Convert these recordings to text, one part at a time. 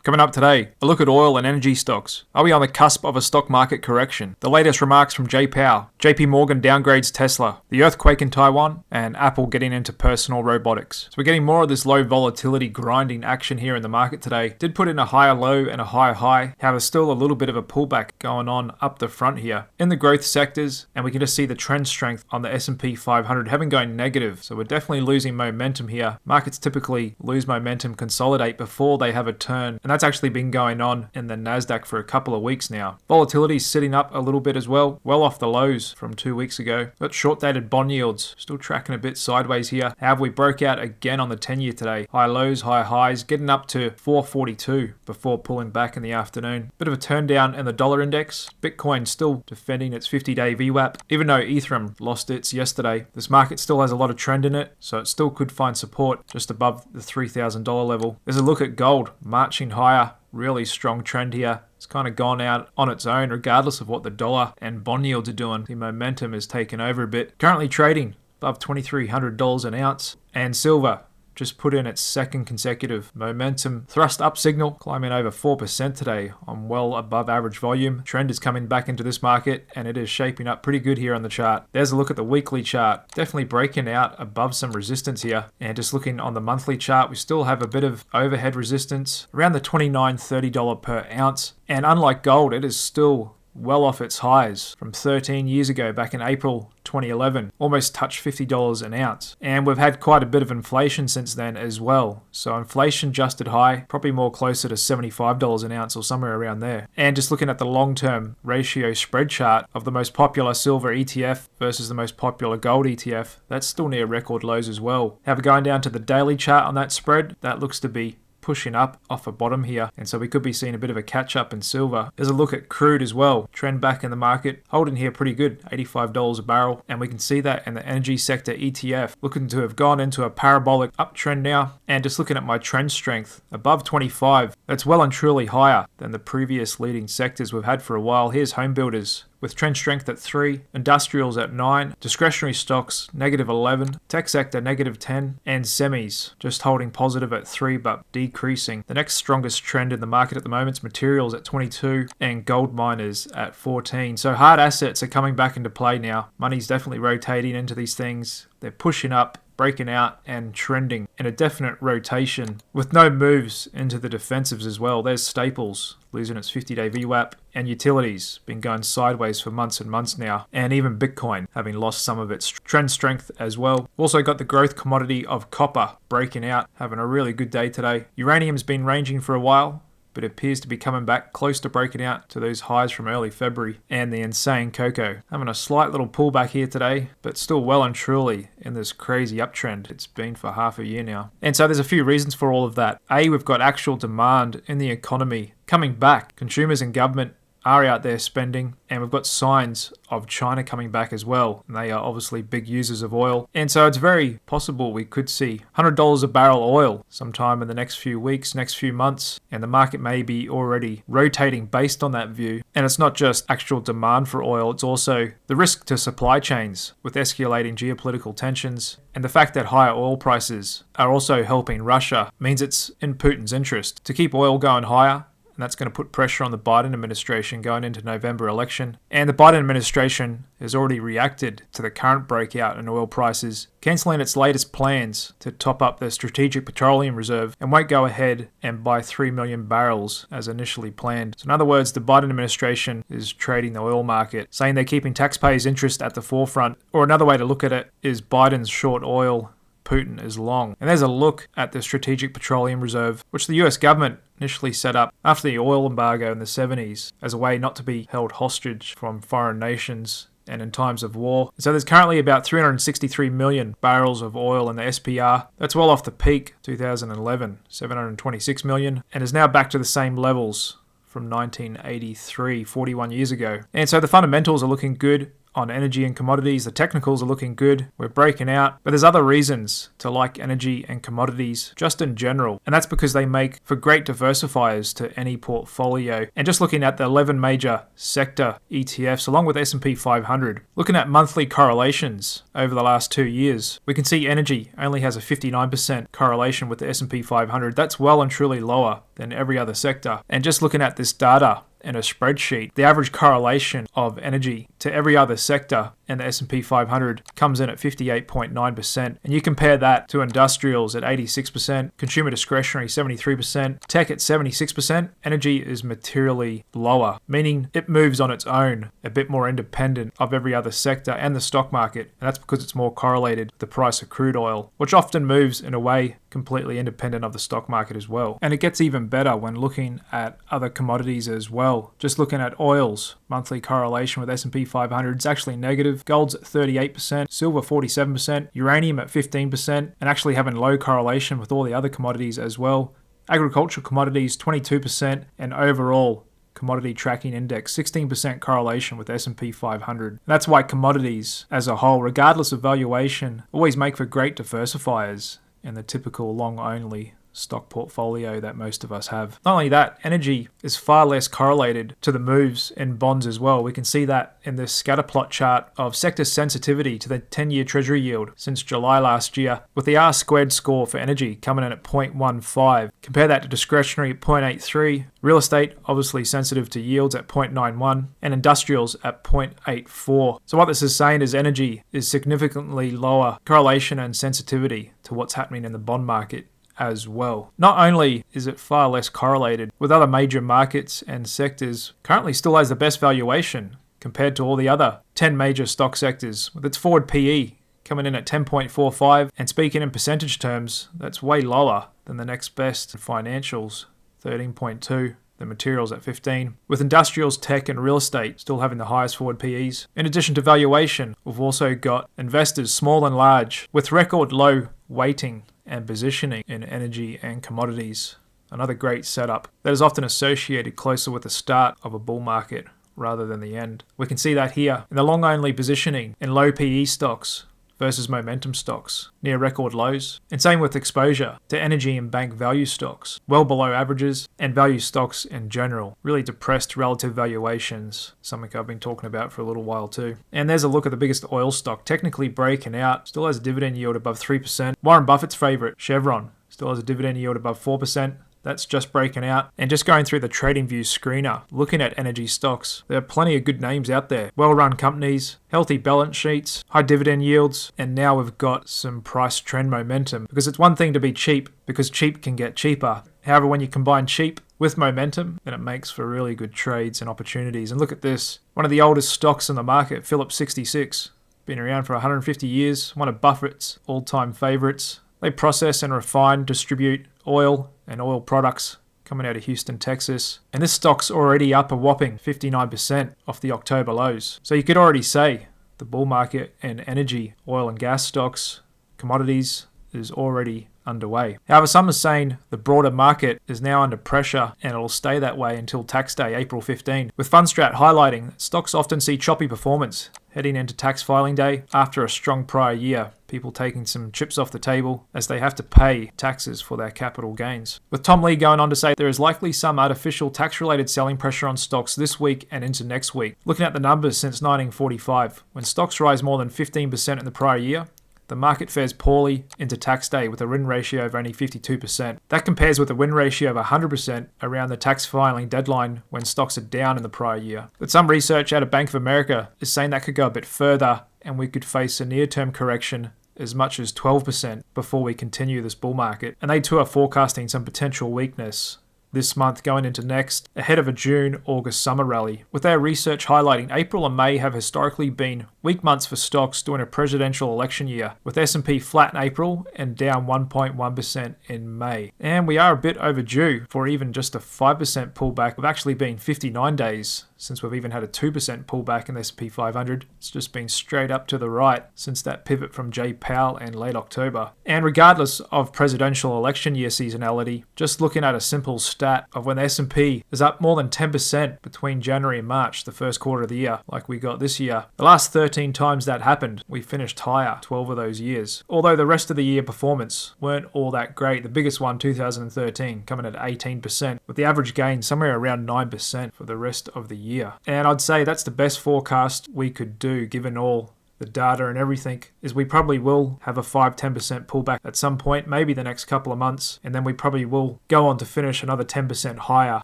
Coming up today, a look at oil and energy stocks. Are we on the cusp of a stock market correction? The latest remarks from Jay Powell. JP Morgan downgrades Tesla. The earthquake in Taiwan. And Apple getting into personal robotics. So we're getting more of this low volatility grinding action here in the market today. Did put in a higher low and a higher high. However, still a little bit of a pullback going on up the front here. In the growth sectors, and we can just see the trend strength on the S&P 500 having going negative. So we're definitely losing momentum here. Markets typically lose momentum, consolidate before they have a turn. And that's actually been going on in the Nasdaq for a couple of weeks now. Volatility is sitting up a little bit as well off the lows from 2 weeks ago. But short-dated bond yields still tracking a bit sideways here. However, we broke out again on the 10-year today. High lows, high highs, getting up to 442 before pulling back in the afternoon. Bit of a turn down in the dollar index. Bitcoin still defending its 50-day VWAP. Even though Ethereum lost its yesterday, this market still has a lot of trend in it, so it still could find support just above the $3,000 level. There's a look at gold marching higher. Really strong trend here. It's kind of gone out on its own regardless of what the dollar and bond yields are doing. The momentum is taken over a bit. Currently trading above $2,300 an ounce. And silver just put in its second consecutive momentum thrust up signal, climbing over 4% today on well above average volume. Trend is coming back into this market and it is shaping up pretty good here on the chart. There's a look at the weekly chart. Definitely breaking out above some resistance here. And just looking on the monthly chart, we still have a bit of overhead resistance around the $29-30 per ounce. And unlike gold, it is still well off its highs from 13 years ago back in April 2011, almost touched $50 an ounce. And we've had quite a bit of inflation since then as well. So inflation adjusted high, probably more closer to $75 an ounce or somewhere around there. And just looking at the long-term ratio spread chart of the most popular silver ETF versus the most popular gold ETF, that's still near record lows as well. However, going down to the daily chart on that spread, that looks to be pushing up off a bottom here, and so we could be seeing a bit of a catch up in silver. There's a look at crude as well. Trend back in the market, holding here pretty good, $85 a barrel, and we can see that in the energy sector ETF looking to have gone into a parabolic uptrend now. And just looking at my trend strength above 25, that's well and truly higher than the previous leading sectors we've had for a while. Here's home builders with trend strength at 3, industrials at 9, discretionary stocks -11, tech sector -10, and semis just holding positive at 3 but decreasing. The next strongest trend in the market at the moment is materials at 22 and gold miners at 14. So hard assets are coming back into play now. Money's definitely rotating into these things. They're pushing up, breaking out and trending in a definite rotation with no moves into the defensives as well. There's staples losing its 50-day VWAP, and utilities been going sideways for months and months now, and even Bitcoin having lost some of its trend strength as well. Also got the growth commodity of copper breaking out, having a really good day today. Uranium's been ranging for a while, but it appears to be coming back close to breaking out to those highs from early February. And the insane cocoa having a slight little pullback here today, but still well and truly in this crazy uptrend it's been for half a year now. And so there's a few reasons for all of that. A, we've got actual demand in the economy coming back. Consumers and government are out there spending, and we've got signs of China coming back as well. And they are obviously big users of oil. And so it's very possible we could see $100 a barrel oil sometime in the next few weeks, next few months, and the market may be already rotating based on that view. And it's not just actual demand for oil, it's also the risk to supply chains with escalating geopolitical tensions. And the fact that higher oil prices are also helping Russia means it's in Putin's interest to keep oil going higher. And that's going to put pressure on the Biden administration going into November election. And the Biden administration has already reacted to the current breakout in oil prices, cancelling its latest plans to top up the Strategic Petroleum Reserve and won't go ahead and buy 3 million barrels as initially planned. So in other words, the Biden administration is trading the oil market, saying they're keeping taxpayers' interest at the forefront. Or another way to look at it is Biden's short oil, Putin is long. And there's a look at the Strategic Petroleum Reserve, which the US government initially set up after the oil embargo in the 70s as a way not to be held hostage from foreign nations and in times of war. So there's currently about 363 million barrels of oil in the SPR. That's well off the peak 2011, 726 million, and is now back to the same levels from 1983, 41 years ago. And so the fundamentals are looking good. on energy and commodities. The technicals are looking good. We're breaking out. But there's other reasons to like energy and commodities just in general. And that's because they make for great diversifiers to any portfolio. And just looking at the 11 major sector ETFs along with S&P 500, looking at monthly correlations over the last 2 years, we can see energy only has a 59% correlation with the S&P 500. That's well and truly lower than every other sector. And just looking at this data in a spreadsheet, the average correlation of energy to every other sector in the S&P 500 comes in at 58.9%. And you compare that to industrials at 86%, consumer discretionary 73%, tech at 76%, energy is materially lower, meaning it moves on its own, a bit more independent of every other sector and the stock market. And that's because it's more correlated with the price of crude oil, which often moves in a way completely independent of the stock market as well. And it gets even better when looking at other commodities as well. Just looking at oils, monthly correlation with S&P 500 is actually negative. Gold's at 38%, silver 47%, uranium at 15%, and actually having low correlation with all the other commodities as well. Agricultural commodities 22%, and overall commodity tracking index 16% correlation with S&P 500. And that's why commodities as a whole, regardless of valuation, always make for great diversifiers in the typical long-only stock portfolio that most of us have. Not only that, energy is far less correlated to the moves in bonds as well. We can see that in this scatter plot chart of sector sensitivity to the 10-year Treasury yield since July last year, with the R-squared score for energy coming in at 0.15. Compare that to discretionary at 0.83, real estate obviously sensitive to yields at 0.91, and industrials at 0.84. So what this is saying is energy is significantly lower correlation and sensitivity to what's happening in the bond market as well. Not only is it far less correlated with other major markets and sectors, currently still has the best valuation compared to all the other 10 major stock sectors, with its forward PE coming in at 10.45, and speaking in percentage terms, that's way lower than the next best financials, 13.2. The materials at 15, with industrials, tech and real estate still having the highest forward PEs. In addition to valuation, we've also got investors small and large with record low weighting and positioning in energy and commodities. Another great setup that is often associated closer with the start of a bull market rather than the end. We can see that here in the long only positioning in low PE stocks versus momentum stocks near record lows, and same with exposure to energy and bank value stocks well below averages, and value stocks in general really depressed relative valuations, something I've been talking about for a little while too. And there's a look at the biggest oil stock, technically breaking out, still has a dividend yield above 3%. Warren Buffett's favorite, Chevron, still has a dividend yield above 4%. That's just breaking out. And just going through the TradingView screener, looking at energy stocks, there are plenty of good names out there. Well-run companies, healthy balance sheets, high dividend yields, and now we've got some price trend momentum. Because it's one thing to be cheap, because cheap can get cheaper. However, when you combine cheap with momentum, then it makes for really good trades and opportunities. And look at this, one of the oldest stocks in the market, Phillips 66. Been around for 150 years, one of Buffett's all-time favorites. They process and refine, distribute oil and oil products coming out of Houston, Texas. And this stock's already up a whopping 59% off the October lows. So you could already say the bull market in energy, oil and gas stocks, commodities is already underway. However, some are saying the broader market is now under pressure and it'll stay that way until tax day, April 15, with Fundstrat highlighting that stocks often see choppy performance heading into tax filing day after a strong prior year, people taking some chips off the table as they have to pay taxes for their capital gains. With Tom Lee going on to say there is likely some artificial tax-related selling pressure on stocks this week and into next week. Looking at the numbers since 1945, when stocks rise more than 15% in the prior year, the market fares poorly into tax day with a win ratio of only 52%. That compares with a win ratio of 100% around the tax filing deadline when stocks are down in the prior year. But some research out of Bank of America is saying that could go a bit further and we could face a near-term correction as much as 12% before we continue this bull market. And they too are forecasting some potential weakness this month going into next, ahead of a June-August summer rally, with their research highlighting April and May have historically been Weak months for stocks during a presidential election year, with S&P flat in April and down 1.1% in May. And we are a bit overdue for even just a 5% pullback. We've actually been 59 days since we've even had a 2% pullback in the S&P 500. It's just been straight up to the right since that pivot from Jay Powell in late October. And regardless of presidential election year seasonality, just looking at a simple stat of when the S&P is up more than 10% between January and March, the first quarter of the year, like we got this year. The last 13 times that happened, we finished higher 12 of those years. Although the rest of the year performance weren't all that great. The biggest one, 2013, coming at 18%, with the average gain somewhere around 9% for the rest of the year. And I'd say that's the best forecast we could do given all the data and everything, is we probably will have a 5-10% pullback at some point, maybe the next couple of months, and then we probably will go on to finish another 10% higher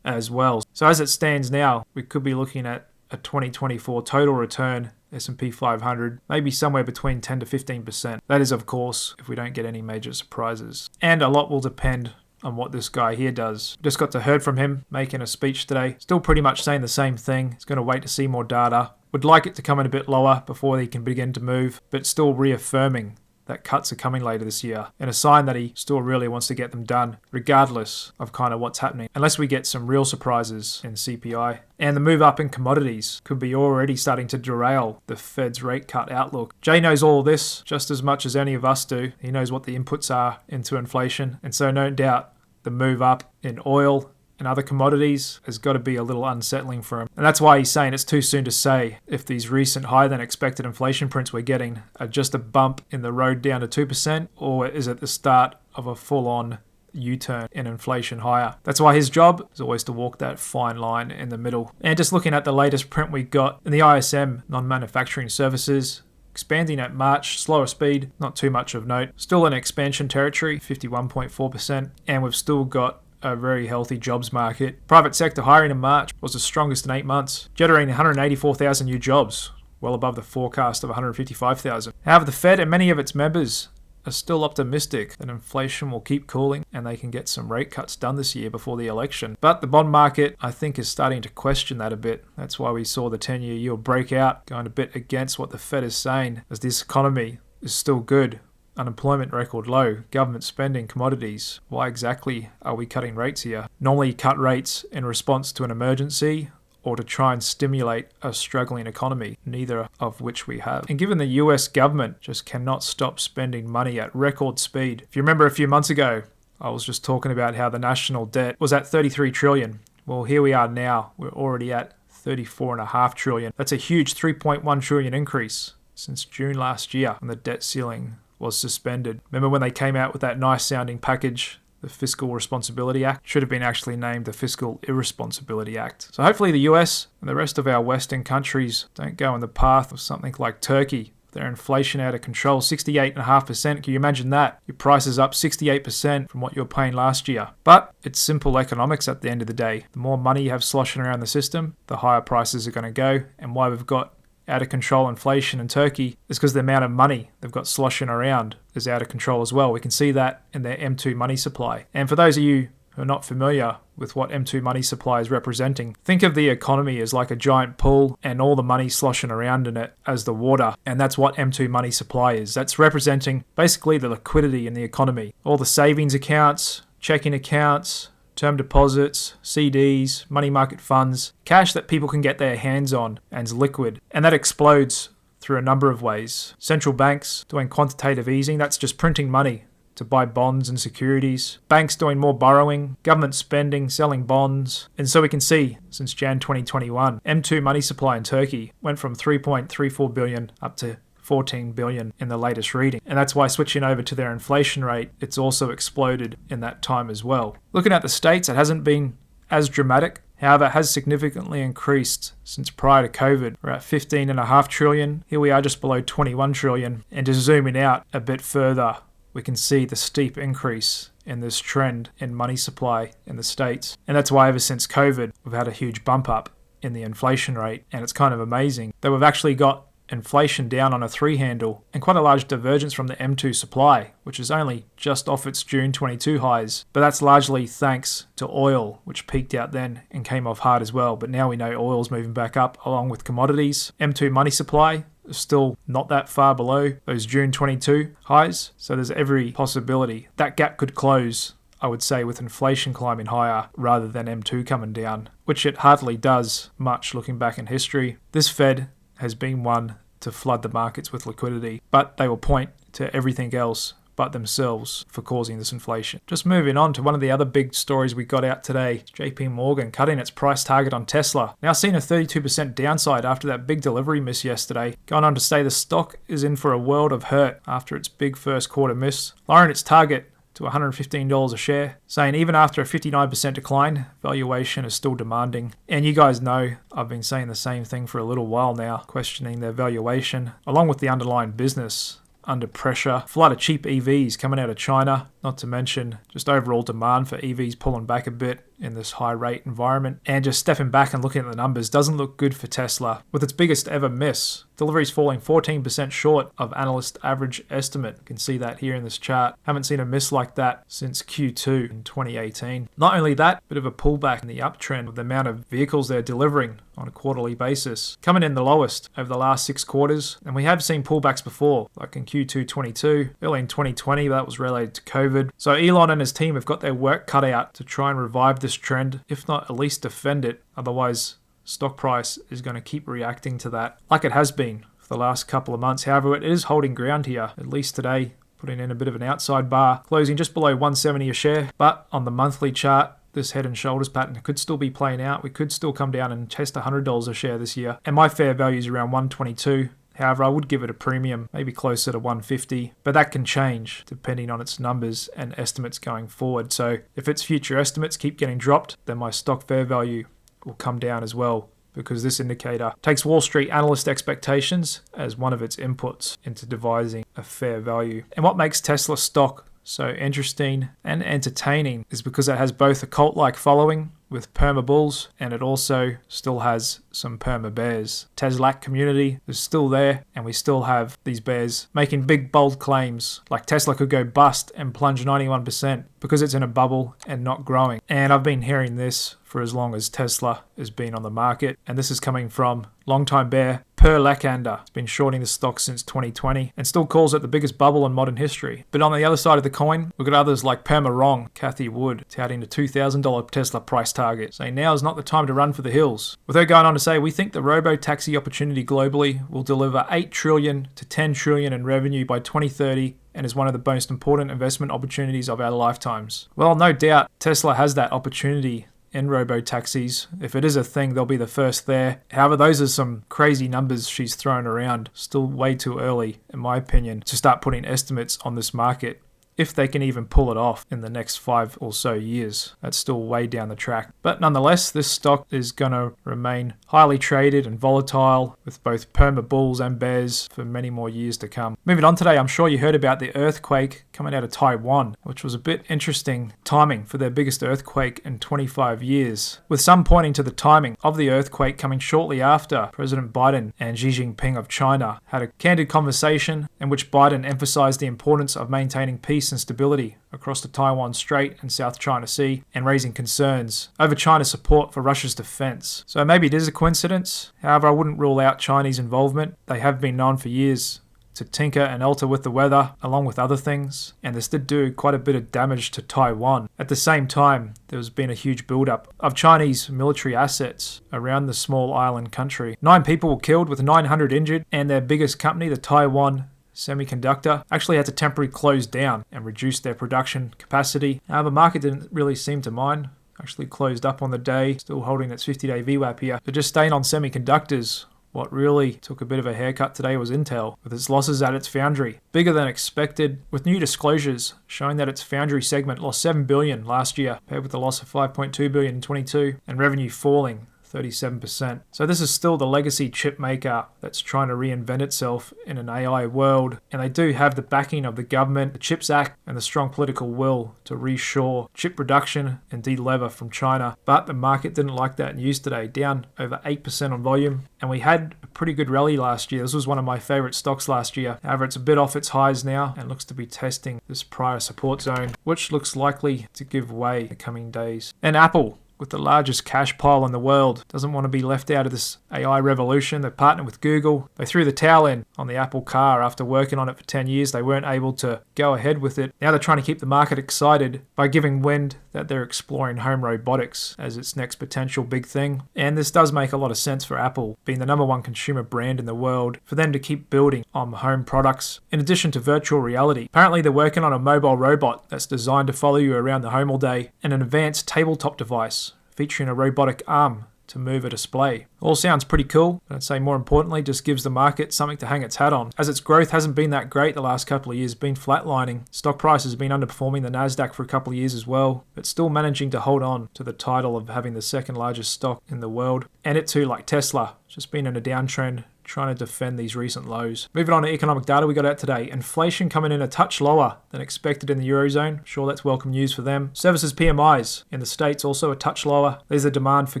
as well. So as it stands now, we could be looking at a 2024 total return S&P 500, maybe somewhere between 10 to 15%. That is, of course, if we don't get any major surprises. And a lot will depend on what this guy here does. Just got to heard from him making a speech today. Still pretty much saying the same thing. He's going to wait to see more data. Would like it to come in a bit lower before he can begin to move, but still reaffirming that cuts are coming later this year, and a sign that he still really wants to get them done, regardless of kind of what's happening, unless we get some real surprises in CPI. And the move up in commodities could be already starting to derail the Fed's rate cut outlook. Jay knows all of this just as much as any of us do. He knows what the inputs are into inflation, and so no doubt the move up in oil and other commodities has got to be a little unsettling for him. And that's why he's saying it's too soon to say if these recent higher than expected inflation prints we're getting are just a bump in the road down to 2%, or is it the start of a full-on U-turn in inflation higher. That's why his job is always to walk that fine line in the middle. And just looking at the latest print we got in the ISM, non-manufacturing services, expanding at March, slower speed, not too much of note. Still in expansion territory, 51.4%, and we've still got a very healthy jobs market. Private sector hiring in March was the strongest in 8 months, generating 184,000 new jobs, well above the forecast of 155,000. However, the Fed and many of its members are still optimistic that inflation will keep cooling and they can get some rate cuts done this year before the election. But the bond market, I think, is starting to question that a bit. That's why we saw the 10-year yield break out, going a bit against what the Fed is saying, as this economy is still good. Unemployment record low, government spending, commodities. Why exactly are we cutting rates here? Normally you cut rates in response to an emergency or to try and stimulate a struggling economy, neither of which we have. And given the US government just cannot stop spending money at record speed. If you remember a few months ago, I was just talking about how the national debt was at 33 trillion. Well, here we are now. We're already at 34.5 trillion. That's a huge 3.1 trillion increase since June last year when the debt ceiling was suspended. Remember when they came out with that nice sounding package, the Fiscal Responsibility Act? Should have been actually named the Fiscal Irresponsibility Act. So hopefully the US and the rest of our Western countries don't go in the path of something like Turkey. Their inflation out of control, 68.5%. Can you imagine that? Your price is up 68% from what you were paying last year. But it's simple economics at the end of the day. The more money you have sloshing around the system, the higher prices are going to go. And why we've got out of control inflation in Turkey is because the amount of money they've got sloshing around is out of control as well. We can see that in their M2 money supply. And for those of you who are not familiar with what M2 money supply is representing, think of the economy as like a giant pool and all the money sloshing around in it as the water. And that's what M2 money supply is. That's representing basically the liquidity in the economy. All the savings accounts, checking accounts, term deposits, CDs, money market funds, cash that people can get their hands on and is liquid. And that explodes through a number of ways. Central banks doing quantitative easing, that's just printing money to buy bonds and securities. Banks doing more borrowing, government spending, selling bonds. And so we can see, since Jan 2021, M2 money supply in Turkey went from 3.34 billion up to 14 billion in the latest reading. And that's why switching over to their inflation rate, it's also exploded in that time as well. Looking at the States, it hasn't been as dramatic. However, it has significantly increased since prior to COVID. We're at 15.5 trillion. Here we are just below 21 trillion. And just zooming out a bit further, we can see the steep increase in this trend in money supply in the States. And that's why ever since COVID, we've had a huge bump up in the inflation rate. And it's kind of amazing that we've actually got inflation down on a 3 handle and quite a large divergence from the M2 supply, which is only just off its June 22 highs. But that's largely thanks to oil, which peaked out then and came off hard as well. But now we know oil's moving back up along with commodities. M2 money supply is still not that far below those June 22 highs. So there's every possibility that gap could close, I would say, with inflation climbing higher rather than M2 coming down, which it hardly does much looking back in history. This Fed has been one to flood the markets with liquidity, but they will point to everything else but themselves for causing this inflation. Just moving on to one of the other big stories we got out today, JP Morgan cutting its price target on Tesla. Now seeing a 32% downside after that big delivery miss yesterday, going on to say the stock is in for a world of hurt after its big first quarter miss, lowering its target to $115 a share, saying even after a 59% decline, valuation is still demanding. And you guys know I've been saying the same thing for a little while now, questioning their valuation, along with the underlying business under pressure. Flood of cheap EVs coming out of China, not to mention just overall demand for EVs pulling back a bit in this high rate environment. And just stepping back and looking at the numbers doesn't look good for Tesla, with its biggest ever miss. Deliveries falling 14% short of analyst average estimate. You can see that here in this chart. Haven't seen a miss like that since Q2 in 2018. Not only that, bit of a pullback in the uptrend of the amount of vehicles they're delivering on a quarterly basis, coming in the lowest over the last 6 quarters. And we have seen pullbacks before, like in Q2 22, early in 2020, that was related to COVID. So Elon and his team have got their work cut out to try and revive this trend, if not at least defend it. Otherwise, stock price is going to keep reacting to that like it has been for the last couple of months. However, it is holding ground here, at least today, putting in a bit of an outside bar, closing just below 170 a share. But on the monthly chart, this head and shoulders pattern could still be playing out. We could still come down and test $100 a share this year. And my fair value is around 122. However, I would give it a premium, maybe closer to 150, but that can change depending on its numbers and estimates going forward. So if its future estimates keep getting dropped, then my stock fair value will come down as well, because this indicator takes Wall Street analyst expectations as one of its inputs into devising a fair value. And what makes Tesla stock so interesting and entertaining is because it has both a cult-like following with Perma Bulls, and it also still has some Perma Bears. TSLA community is still there, and we still have these bears making big, bold claims like Tesla could go bust and plunge 91% because it's in a bubble and not growing. And I've been hearing this for as long as Tesla has been on the market, and this is coming from longtime bear Per Lakander. It's been shorting the stock since 2020 and still calls it the biggest bubble in modern history. But on the other side of the coin, we've got others like Perma Wrong, Kathy Wood, touting the $2,000 Tesla price target, saying now is not the time to run for the hills. With her going on to say, we think the robo-taxi opportunity globally will deliver $8 trillion to $10 trillion in revenue by 2030 and is one of the most important investment opportunities of our lifetimes. Well, no doubt Tesla has that opportunity in robo-taxis. If it is a thing, they'll be the first there. However, those are some crazy numbers she's thrown around. Still way too early, in my opinion, to start putting estimates on this market, if they can even pull it off in the next 5 or so years. That's still way down the track. But nonetheless, this stock is going to remain highly traded and volatile with both Perma Bulls and Bears for many more years to come. Moving on today, I'm sure you heard about the earthquake coming out of Taiwan, which was a bit interesting timing for their biggest earthquake in 25 years, with some pointing to the timing of the earthquake coming shortly after President Biden and Xi Jinping of China had a candid conversation in which Biden emphasized the importance of maintaining peace and stability across the Taiwan Strait and South China Sea, and raising concerns over China's support for Russia's defense. So maybe it is a coincidence. However, I wouldn't rule out Chinese involvement. They have been known for years to tinker and alter with the weather, along with other things, and this did do quite a bit of damage to Taiwan. At the same time, there's been a huge buildup of Chinese military assets around the small island country. 9 people were killed with 900 injured, and their biggest company, the Taiwan Semiconductor, actually had to temporarily close down and reduce their production capacity. However, the market didn't really seem to mind. Actually closed up on the day, still holding its 50-day VWAP here. But just staying on semiconductors, what really took a bit of a haircut today was Intel, with its losses at its foundry bigger than expected, with new disclosures showing that its foundry segment lost $7 billion last year, compared with a loss of $5.2 billion in 22, and revenue falling 37%. So this is still the legacy chip maker that's trying to reinvent itself in an AI world, and they do have the backing of the government, the CHIPS Act, and the strong political will to reshore chip production and de-lever from China. But the market didn't like that news today, down over 8% on volume, and we had a pretty good rally last year. This was one of my favorite stocks last year. However, it's a bit off its highs now and looks to be testing this prior support zone, which looks likely to give way in the coming days. And Apple with the largest cash pile in the world, doesn't want to be left out of this AI revolution. They've partnered with Google. They threw the towel in on the Apple car after working on it for 10 years. They weren't able to go ahead with it. Now they're trying to keep the market excited by giving wind that they're exploring home robotics as its next potential big thing. And this does make a lot of sense for Apple, being the #1 consumer brand in the world, for them to keep building on home products in addition to virtual reality. Apparently they're working on a mobile robot that's designed to follow you around the home all day, and an advanced tabletop device featuring a robotic arm to move a display. All sounds pretty cool, but I'd say more importantly just gives the market something to hang its hat on, as its growth hasn't been that great the last couple of years, been flatlining. Stock price has been underperforming the Nasdaq for a couple of years as well, but still managing to hold on to the title of having the second largest stock in the world. And it too, like Tesla, just been in a downtrend, trying to defend these recent lows. Moving on to economic data we got out today. Inflation coming in a touch lower than expected in the Eurozone. Sure, that's welcome news for them. Services PMIs in the States also a touch lower. There's a demand for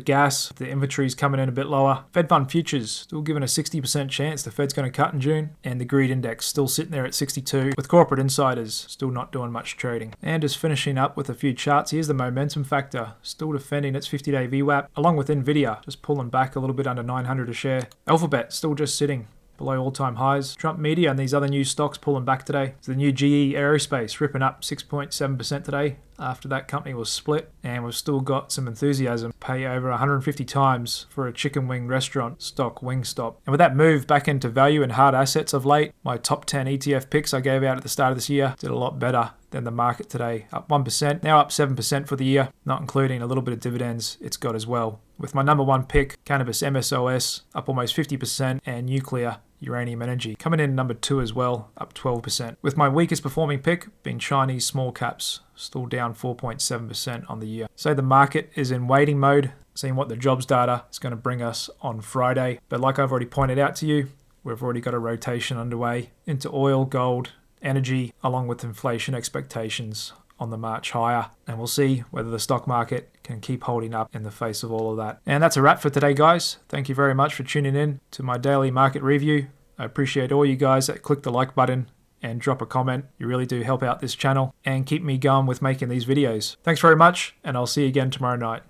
gas. The inventory's coming in a bit lower. Fed fund futures still given a 60% chance the Fed's going to cut in June. And the greed index still sitting there at 62, with corporate insiders still not doing much trading. And just finishing up with a few charts, here's the momentum factor, still defending its 50-day VWAP, along with NVDA, just pulling back a little bit under 900 a share. Alphabet still just sitting below all-time highs. Trump Media and these other new stocks pulling back today. So the new GE Aerospace ripping up 6.7% today after that company was split. And we've still got some enthusiasm. Pay over 150 times for a chicken wing restaurant stock, Wingstop. And with that move back into value and hard assets of late, my top 10 ETF picks I gave out at the start of this year did a lot better than the market today. Up 1%, now up 7% for the year, not including a little bit of dividends it's got as well. With my #1 pick, Cannabis MSOS, up almost 50%, and Nuclear Uranium Energy coming in #2 as well, up 12%. With my weakest performing pick being Chinese small caps, still down 4.7% on the year. So the market is in waiting mode, seeing what the jobs data is going to bring us on Friday. But like I've already pointed out to you, we've already got a rotation underway into oil, gold, energy, along with inflation expectations on the march higher, and we'll see whether the stock market can keep holding up in the face of all of that. And that's a wrap for today, guys. Thank you very much for tuning in to my daily market review. I appreciate all you guys that click the like button and drop a comment. You really do help out this channel and keep me going with making these videos. Thanks very much, and I'll see you again tomorrow night.